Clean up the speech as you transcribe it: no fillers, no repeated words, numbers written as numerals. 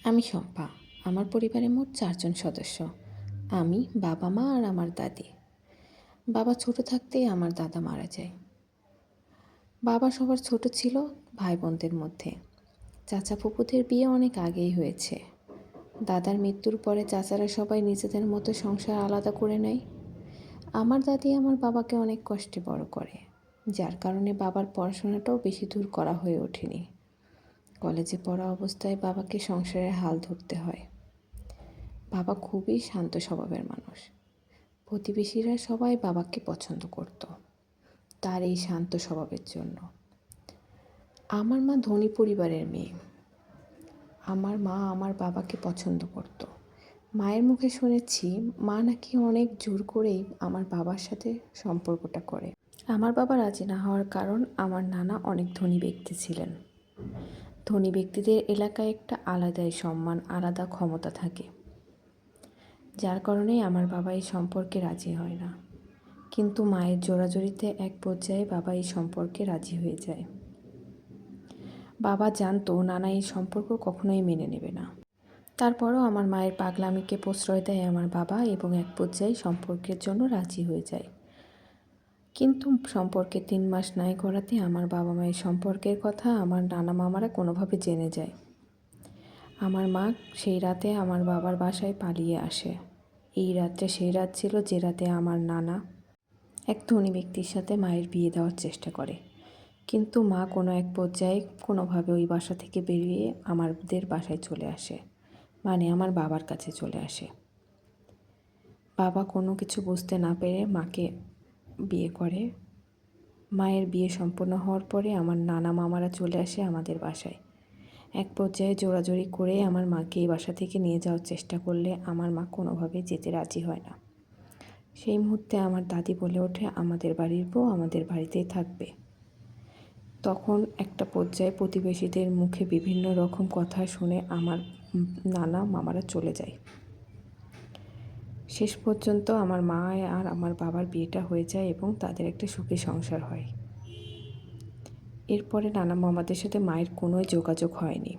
আমি শম্পা। আমার পরিবারে মোট ৪ জন সদস্য। আমি, বাবা, মা আর আমার দাদি। বাবা ছোট থাকতেই আমার দাদা মারা যায়। বাবা সবার ছোট ছিল ভাই বোনদের মধ্যে। চাচা ফুপুদের বিয়ে অনেক আগেই হয়েছে। দাদার মৃত্যুর পরে চাচারা সবাই নিজেদের মতো সংসার আলাদা করে নেয়। আমার দাদি আমার বাবাকে অনেক কষ্টে বড় করে, যার কারণে বাবার পড়াশোনাটাও বেশি দূর করা হয়ে ওঠেনি। কলেজে পড়া অবস্থায় বাবাকে সংসারের হাল ধরতে হয়। বাবা খুবই শান্ত স্বভাবের মানুষ। প্রতিবেশীরা সবাই বাবাকে পছন্দ করত তার এই শান্ত স্বভাবের জন্য। আমার মা ধনী পরিবারের মেয়ে। আমার মা আমার বাবাকে পছন্দ করত। মায়ের মুখে শুনেছি মা নাকি অনেক জোর করেই আমার বাবার সাথে সম্পর্কটা করে। আমার বাবা রাজি না হওয়ার কারণ আমার নানা অনেক ধনী ব্যক্তি ছিলেন। ধনী ব্যক্তিদের এলাকায় একটা আলাদাই সম্মান, আলাদা ক্ষমতা থাকে, যার কারণেই আমার বাবা এই সম্পর্কে রাজি হয় না। কিন্তু মায়ের জোরাজুরিতে এক পর্যায়ে বাবা এই সম্পর্কে রাজি হয়ে যায়। বাবা জানতো নানা এই সম্পর্ক কখনোই মেনে নেবে না। তারপরও আমার মায়ের পাগলামিকে প্রশ্রয় দেয় আমার বাবা এবং এক পর্যায়ে সম্পর্কের জন্য রাজি হয়ে যায়। কিন্তু সম্পর্কে ৩ মাস নাই গড়াতে আমার বাবা মায়ের সম্পর্কের কথা আমার নানা মামারা কোনোভাবে জেনে যায়। আমার মা সেই রাতে আমার বাবার বাসায় পালিয়ে আসে। এই রাতটা সেই রাত ছিল যে রাতে আমার নানা এক ধনী ব্যক্তির সাথে মায়ের বিয়ে দেওয়ার চেষ্টা করে। কিন্তু মা কোনো এক পর্যায়ে কোনোভাবে ওই বাসা থেকে বেরিয়ে আমাদের বাসায় চলে আসে, মানে আমার বাবার কাছে চলে আসে। বাবা কোনো কিছু বুঝতে না পেরে মাকে বিয়ে করে। মায়ের বিয়ে সম্পন্ন হওয়ার পরে আমার নানা মামারা চলে আসে আমাদের বাসায়। এক পর্যায়ে জোরাজুরি করে আমার মাকে এই বাসা থেকে নিয়ে যাওয়ার চেষ্টা করলে আমার মা কোনোভাবেই যেতে রাজি হয় না। সেই মুহূর্তে আমার দাদি বলে ওঠে, আমাদের বাড়ির বউ আমাদের বাড়িতেই থাকবে। তখন একটা পর্যায়ে প্রতিবেশীদের মুখে বিভিন্ন রকম কথা শুনে আমার নানা মামারা চলে যায়। শেষ পর্যন্ত আমার মা আর আমার বাবার বিয়েটা হয়ে যায় এবং তাদের একটা সুখী সংসার হয়। এরপরে নানা মামাদের সাথে মায়ের কোনো যোগাযোগ হয়নি।